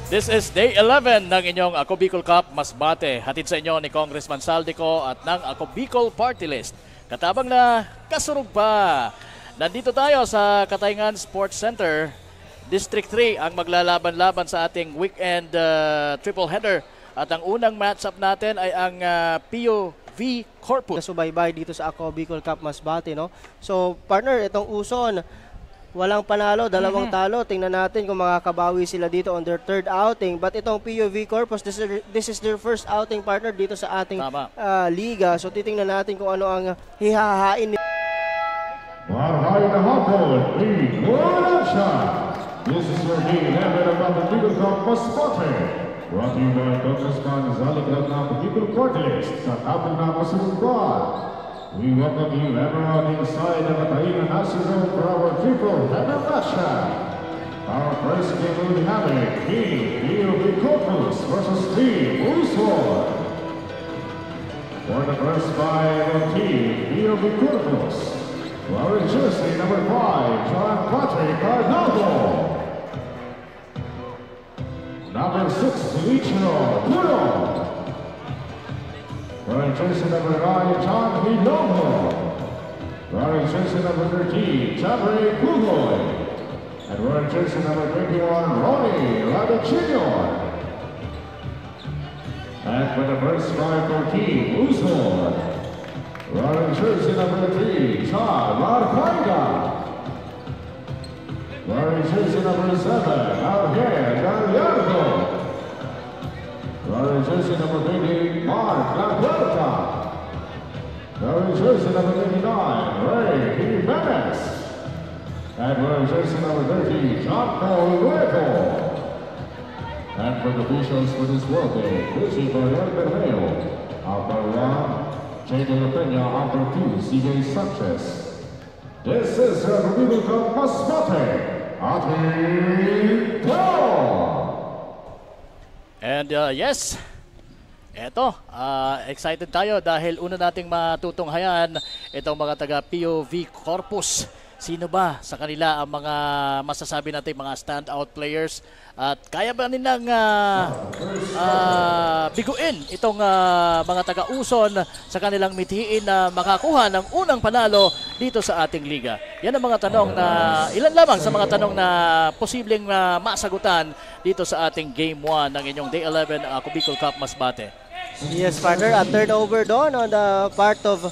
This is day 11 ng inyong Ako Bicol Cup Masbate. Hatid sa inyo ni Congressman Saldico at ng Ako Bicol Party List. Katabang na kasurog pa. Nandito tayo sa Katayngan Sports Center. District 3 ang maglalaban-laban sa ating weekend triple header. At ang unang matchup natin ay ang POV Corpus. Nasubaybay dito sa Ako Bicol Cup Masbate, no? So, partner, itong Uson, walang panalo, dalawang talo. Tingnan natin kung makakabawi sila dito on their third outing. But itong POV Corpus, this is their first outing, partner, dito sa ating liga. So, titingnan natin kung ano ang hihahain nila. Marhay na hapon, League 1 shot. This is your game, Evan of Ako Bicol Cup Masbate. Brought to you by Congressman Saldico ng Bicol Party List. Katabang na kasunod pa. We welcome you everyone inside the Katayngan National for our triple header match. Our first game will be having Team POV Corpus versus Team Uson. For the first five of Team POV Corpus, wearing jersey number 5, John Patrick Arnaldo. Number 6, Felicio Puro. Wearing jersey number 9, John Hilongo. Wearing jersey number 13, Chabri Pugoy. And wearing jersey number 21, Ronnie Rado Jr. And for the first five for Team Uson, wearing jersey number 3, John Marcaida. Wearing jersey number 7, Javier Gallardo. Wearing jersey number 20, Mark Lapuerta. Wearing jersey number 29, Ray Jimenez. And wearing jersey number 30, John Paul Luego. And for the officials for this World Day, Lucy Barrier Bermeo, Upper 1, Jay De La Peña, Upper 2, CJ Sanchez. This is the Bicol Cup Masbate. And yes, eto, excited tayo dahil una nating matutunghayan itong mga taga POV Corpus. Sino ba sa kanila ang mga masasabi natin mga standout players at kaya ba nilang biguin itong mga taga-Uson sa kanilang mithiin na makakuha ng unang panalo dito sa ating liga? Yan ang mga tanong na ilan lamang sa mga tanong na posibleng masagutan dito sa ating Game 1 ng inyong Day 11 Ako Bicol Cup Masbate. Yes, partner, a turnover doon on the part of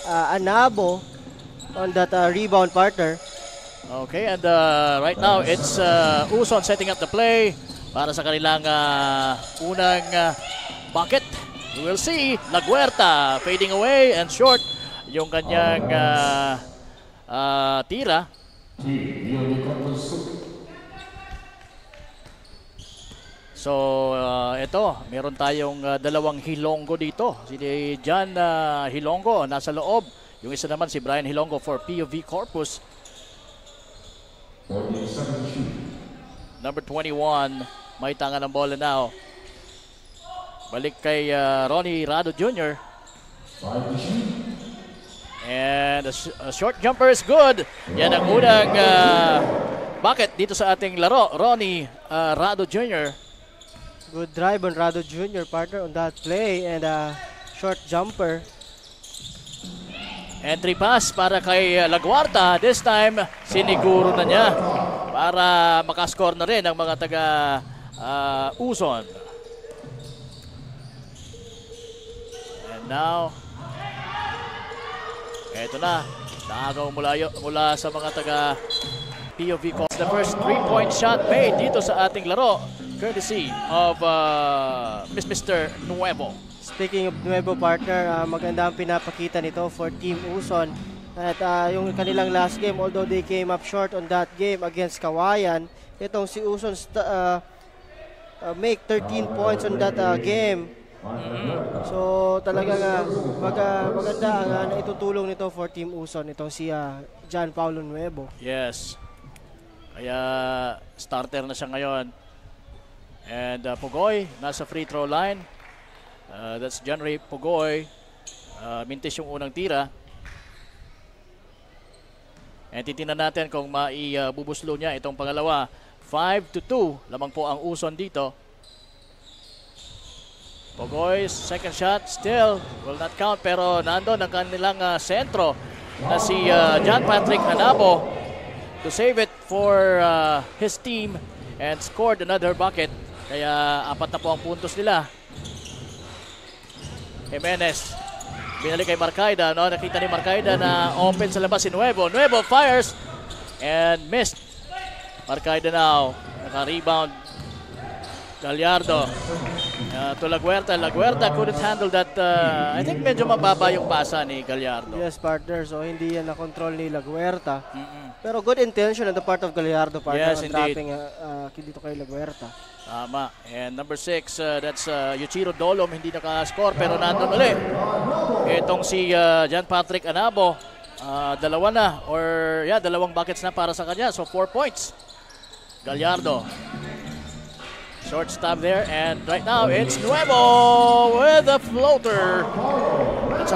Anabo on that rebound, partner. Okay, and right now it's Uson setting up the play para sa kanilang unang bucket. We will see Laguerta fading away and short yung kanyang tira. So ito, meron tayong dalawang Hilongo dito. Si John Hilongo nasa loob. Yung isa naman si Brian Hilongo for POV Corpus. Number 21, may tanga ng bola now. Balik kay Ronnie Rado Jr. And a short jumper is good. Yan ang unang bucket dito sa ating laro. Ronnie Rado Jr. Good drive on Rado Jr., partner, on that play. And short jumper. Entry pass para kay Laguarta. This time, siniguro na niya para makascore na rin ang mga taga Uson. And now, eto na. Nakagaw mula sa mga taga POV Corpus. The first 3-point shot made dito sa ating laro. Courtesy of Mr. Nuevo. Speaking of Nuevo, partner, maganda ang pinapakita nito for Team Uson. At yung kanilang last game, although they came up short on that game against Kawayan, itong si Uson make 13 points on that game. So talagang maganda ang itutulong nito for Team Uson, itong si John Paulo Nuevo. Yes. Kaya starter na siya ngayon. And Pugoy nasa free throw line. That's John Ray Pugoy. Mintis yung unang tira. And titingnan natin kung maibubuslo niya itong pangalawa 5-2. Lamang po ang Uson dito. Pogoy, second shot, still will not count, pero nandun ang kanilang sentro na si John Patrick Anabo to save it for his team and scored another bucket. Kaya 4 na po ang puntos nila. Jimenez, binalik kay Marcaida. No? Nakita ni Marcaida na open sa labas si Nuevo. Nuevo fires and missed. Marcaida now, naka-rebound. Gallardo to Laguerta. Laguerta couldn't handle that. I think medyo mababa yung pasa ni Gallardo. Yes, partner. So, hindi yan na-control ni Laguerta. Pero good intention on the part of Gallardo, partner. Yes, indeed. Dropping dito kay Laguerta. Tama. And number 6, that's Yuchiro Dolom. Hindi naka-score pero nandun ulit. Itong si John Patrick Anabo. Dalawa na. Or dalawang buckets na para sa kanya. So 4 points. Gallardo. Short stop there. And right now it's Nuevo with a floater. That's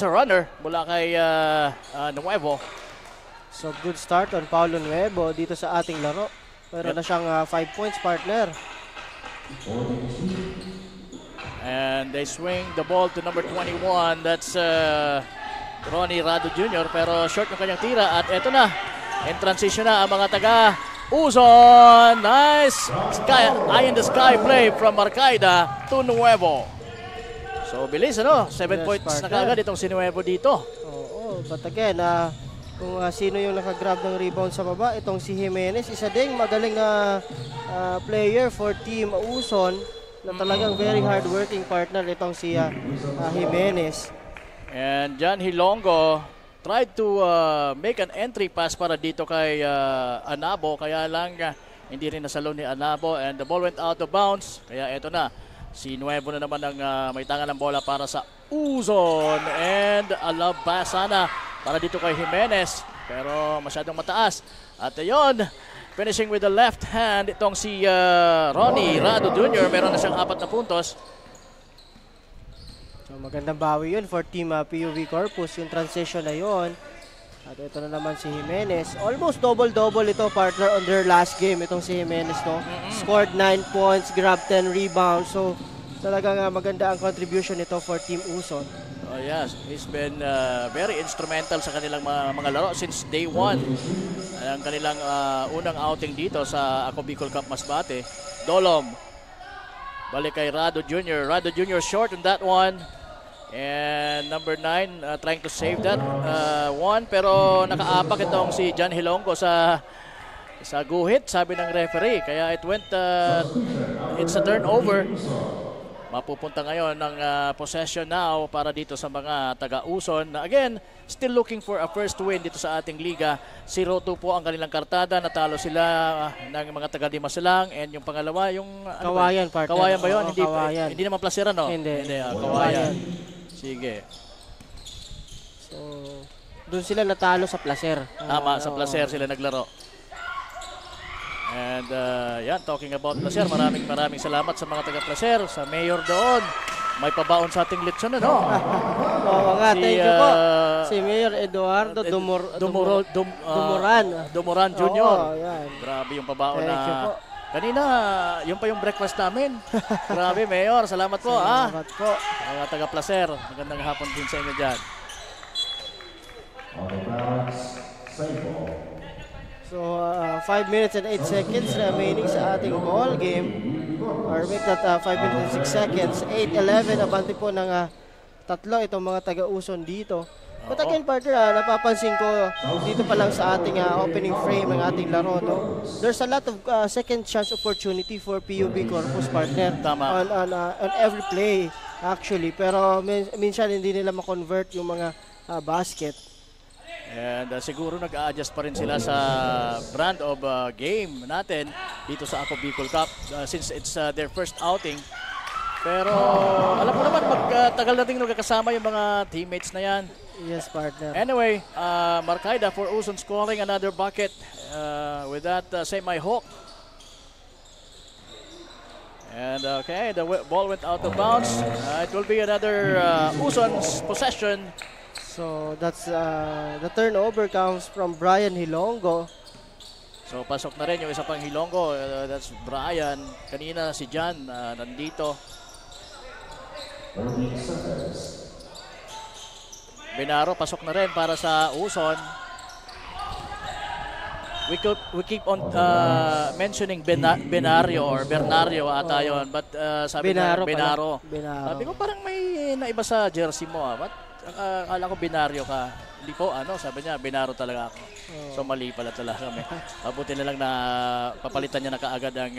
a runner mula kay Nuevo. So good start on Paulo Nuevo dito sa ating laro. Pero na siyang 5 points, partner. And they swing the ball to number 21. That's Ronnie Rado Jr. Pero short yung kanyang tira. At eto na. In transition na ang mga taga Uson. Nice eye in the sky play from Marcaida to Nuevo. So bilis, ano? 7 points na kaagad itong si Nuevo dito. Oo, but again, kung sino yung nakagrab ng rebound sa baba, itong si Jimenez, isa ding magaling na player for Team Uson na talagang very hard-working partner itong si Jimenez. And John Hilongo tried to make an entry pass para dito kay Anabo, kaya lang hindi rin nasalo ni Anabo and the ball went out of bounds. Kaya eto na, si Nuevo na naman ang may tangan ng bola para sa Uson and alabasa na para dito kay Jimenez, pero masyadong mataas. At ayun, finishing with the left hand, itong si Ronnie Rado Jr. Meron na siyang 4 na puntos. So magandang bawi yun for Team PUV Corpus, yung transition na yun. At ito na naman si Jimenez. Almost double-double ito, partner, on their last game. Itong si Jimenez, no? Scored 9 points, grabbed 10 rebounds. So talagang maganda ang contribution nito for Team Uson. Oh yes, he's been very instrumental sa kanilang mga laro since day 1. Ang kanilang unang outing dito sa Ako Bicol Cup Masbate. Dolom, balik kay Rado Jr. Rado Jr. short on that one. And number 9 trying to save that one, pero nakaapak itong si John Hilongo sa guhit, sabi ng referee. Kaya it's a turnover. Mapupunta ngayon ng possession now para dito sa mga taga-Uson. Again, still looking for a first win dito sa ating liga. 0-2 po ang kanilang kartada. Natalo sila ng mga taga-Dimasalang. And yung pangalawa, yung Kawayan, partner. Kawayan ba yun? Kawayan. Hindi naman Placera, no? Hindi. Kawayan. Sige. So, doon sila natalo sa Placer. Tama, sa Placer sila naglaro. And talking about Placer, maraming salamat sa mga taga-Placer, sa mayor doon. May pabaon sa ating lechon, ano? Oo nga, thank you po. Si Mayor Eduardo Dumuran Jr. Oo, yan. Grabe yung pabaon Thank you po. Kanina, yun pa yung breakfast namin. Grabe, Mayor. Salamat po. Salamat po. Mga taga-Placer, magandang hapon din sa inyo dyan. On the balance, same ball. So, 5 minutes and 8 seconds remaining sa ating ball game. Or make that 5 minutes and 6 seconds. 8-11, abante po ng tatlo itong mga taga-Uson dito. But again, partner, napapansin ko dito pa lang sa ating opening frame ng ating laro, no? There's a lot of second chance opportunity for PUB Corpus, partner. Tama. On every play, actually. Pero minsan hindi nila ma-convert yung mga basket. And siguro nag-a-adjust pa rin sila sa brand of game natin dito sa Ako Bicol Cup since it's their first outing. Pero alam mo naman, magtagal nating nagkakasama yung mga teammates na yan. Yes, partner. Anyway, Marcaida for Uson scoring another bucket with that semi-hook. And okay, the ball went out of bounds. It will be another Uson's possession. So that's the turnover comes from Brian Hilongo. So pasok na rin yung isa pang Hilonggo, that's Brian. Kanina si Jan nandito. 30 seconds. Benaro pasok na rin para sa Uson. We keep on mentioning Benario or Bernario ata yun. But sabi Benaro na Benaro. Benaro. Sabi ko parang may naiba sa jersey mo. Ba't akala ko Benario ka? Hindi ko sabi niya Benaro talaga ako. So mali pala talaga kami. Mabuti na lang na papalitan niya na kaagad ang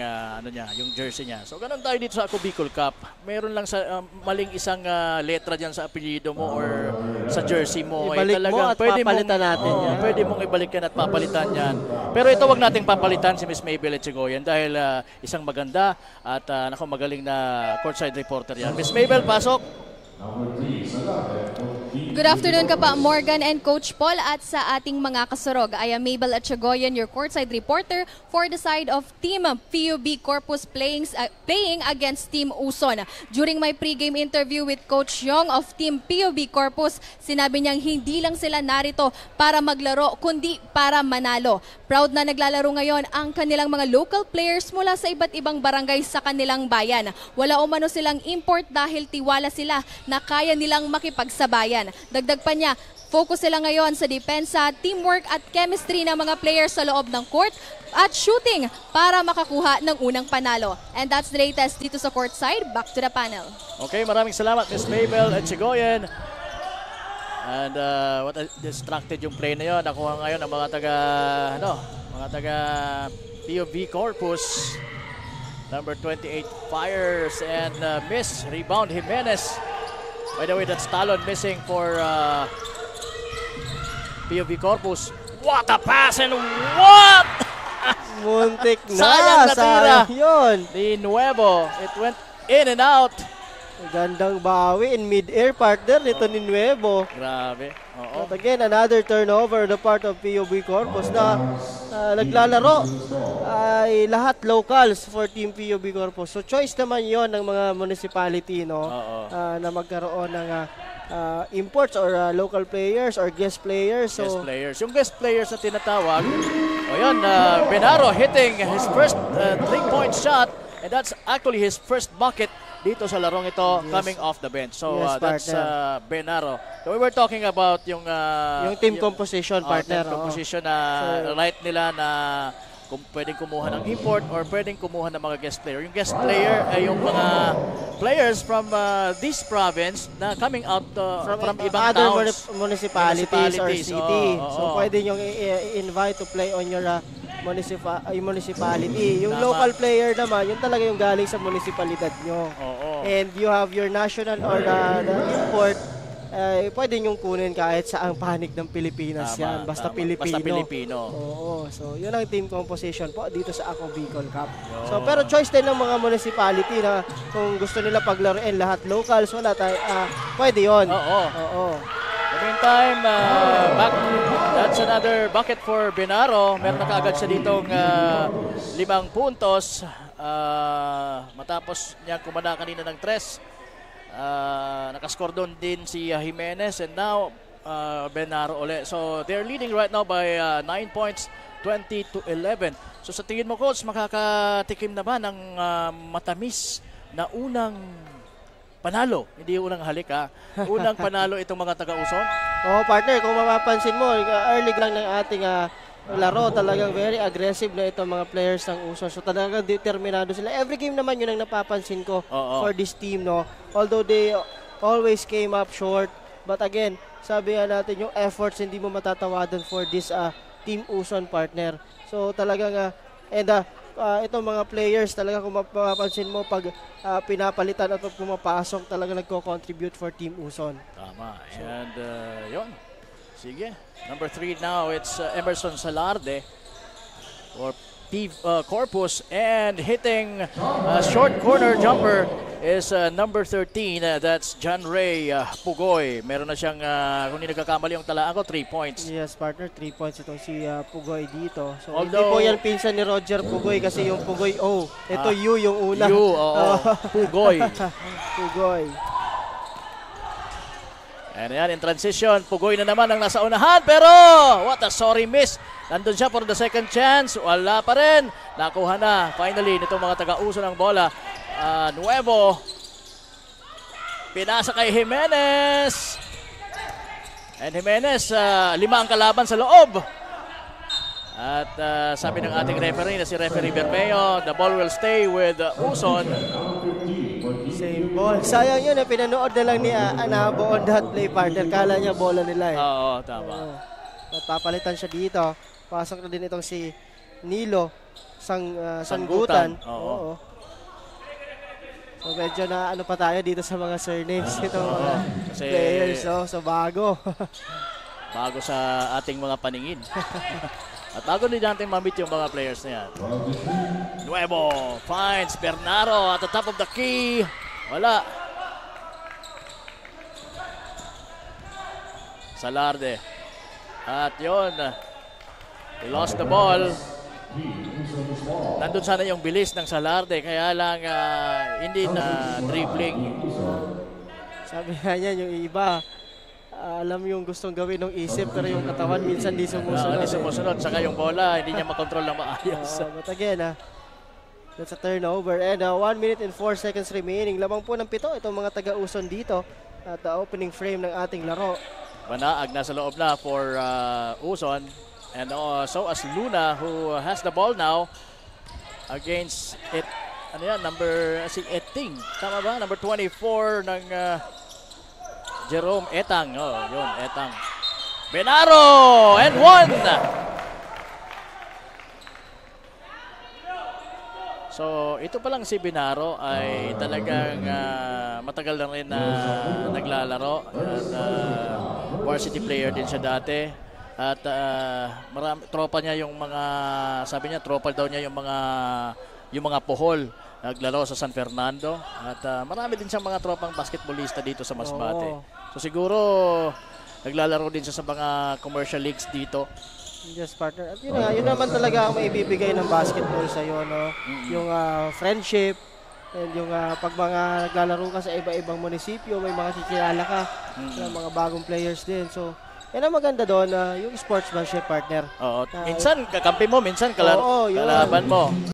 yung jersey niya. So ganun tayo dito sa Ako Bicol Cup. Meron lang sa maling isang letra diyan sa apelyido mo or sa jersey mo. Ibalik mo at papalitan natin yan. Pwede mong ibalik yan at papalitan yan. Pero ito wag nating papalitan si Miss Mabel Echegoyen dahil isang maganda at magaling na courtside reporter yan. Miss Mabel, pasok. Good afternoon ka pa, Morgan and Coach Paul at sa ating mga kasurog. I am Mabel Echegoyen, your courtside reporter for the side of Team PUB Corpus playing against Team Uson. During my pregame interview with Coach Yong of Team PUB Corpus, sinabi niyang hindi lang sila narito para maglaro kundi para manalo. Proud na naglalaro ngayon ang kanilang mga local players mula sa iba't ibang barangay sa kanilang bayan. Wala umano silang import dahil tiwala sila na kaya nilang makipagsabayan. Dagdag pa niya, focus sila ngayon sa depensa, teamwork at chemistry ng mga players sa loob ng court at shooting para makakuha ng unang panalo. And that's the latest dito sa courtside. Back to the panel. Okay, maraming salamat Miss Mabel Echegoyen. And what distracted yung play na yun. Nakuha ngayon ang mga taga PUB Corpus. Number 28 fires and miss. Rebound Jimenez. By the way, that's Talon missing for PUB Corpus. What a pass and what? Muntik na. Sayang na tira. Yun. Di Nuevo. It went in and out. Gandang bawi in mid-air partner nito ni Nuevo. Grabe. Oo. But again, another turnover the part of PUB Corpus na naglalaro ay lahat locals for Team PUB Corpus. So choice naman yon ng mga municipality na magkaroon ng imports or local players or guest players. So, guest players. Yung guest players na tinatawag, Benaro hitting his first 3-point shot and that's actually his first bucket dito sa larong ito coming off the bench. So that's Benaro. So we were talking about yung team composition partner. Team composition na right nila na kung pwedeng kumuha ng import or pwedeng kumuha ng mga guest player. Yung guest player ay yung mga players from this province na coming out from ibang other towns. municipalities or city. So pwede nyo i-invite to play on your municipality. Yung local player naman, yun talaga yung galing sa municipalidad nyo. And you have your national or the import, pwede nyong kunin kahit sa ang panig ng Pilipinas yan. Basta Pilipino. Basta Pilipino. So yun ang team composition po dito sa Ako Bicol Cup. So pero choice din ng mga municipality na kung gusto nila paglaruin lahat locals, wala tayo, pwede yun. In the meantime, that's another bucket for Benaro. Meron na kaagad siya ditong 5 puntos. Matapos niya kumana kanina ng 3. Nakascore doon din si Jimenez and now Benaro ulit. So they're leading right now by 9 points, 20-11. So sa tingin mo, Coach, makakatikim na ba ng matamis na unang panalo? Hindi unang halik unang panalo itong mga taga-Uson? Partner, kung mapapansin mo, early lang ng ating laro, talagang very aggressive na itong mga players ng Uson. So talagang determinado sila. Every game naman yun ang napapansin ko for this team, no? Although they always came up short. But again, sabi nga natin, yung efforts hindi mo matatawadan for this Team Uson, partner. So talagang, itong mga players, talaga kung mapapansin mo, pag pinapalitan at pumapasok, talaga nagko-contribute for Team Uson. Tama. And yun. Sige. Number 3 now, it's Emerson Salarde for Corpus, and hitting a short corner jumper is number 13, that's John Ray Pugoy. Meron na siyang, kung hindi nagkakamali yung talaan ko, 3 points. Yes, partner, 3 points itong si Pugoy dito. So, although, hindi po yan pinsan ni Roger Pugoy kasi yung Pugoy ito U yung una. U, Pugoy. Pugoy. And yan, in transition, Pugoy na naman ang nasa unahan, pero what a sorry miss. Nandun siya for the second chance, wala pa rin. Nakuha na, finally, nitong mga taga-uso ng bola. Nuevo, pinasa kay Jimenez. And Jimenez, 5 ang kalaban sa loob. At sabi ng ating referee na si referee Bermeo, the ball will stay with Uson. Same ball. Sayang yun, pinanood na lang ni Anabo on that play, partner. Kala niya bola nila eh. Oo, tama. At papalitan siya dito. Pasok na din itong si Nilo Sanggutan. Oo. So medyo na ano pa tayo dito sa mga surnames itong mga Kasi players. So bago. bago sa ating mga paningin. At bago din natin ma-meet yung mga players na yan. Nuevo finds Bernardo at the top of the key. Wala. Salarde. At yun, he lost the ball. Nandun sana yung bilis ng Salarde, kaya lang hindi na dribbling. Sabi nga niya yung iba, alam yung gustong gawin ng isip pero yung katawan minsan di sumusunod. Hindi sumusunod, saka yung bola hindi niya makontrol ng maayos. But again, that's a turnover. And 1 minute and 4 seconds remaining. Lamang po ng 7 itong mga taga-Uson dito at the opening frame ng ating laro. Manaag nasa loob na for Uson. And so as Luna who has the ball now against it. Ano yan? Number si Eting. Tama ba? Number 24 ng Jerome Etang. Oh, yun, Etang. Benaro and 1. So, ito pa lang si Benaro ay talagang matagal na rin na naglalaro. At varsity player din siya dati. At marami, tropa niya yung mga, sabi niya, tropa daw niya yung mga Pohol. Naglaro sa San Fernando. At marami din siyang mga tropang basketballista dito sa Masbate. So siguro, naglalaro din siya sa mga commercial leagues dito. Yes, partner. At yun naman talaga ang maibibigay ng basketball sa'yo, no? Yung friendship, and yung pag mga naglalaro ka sa iba-ibang munisipyo, may mga kikilala ka, mga bagong players din. So, yan ang maganda doon, yung sportsmanship, partner. Oo. Minsan kakampi mo, minsan kalaban mo.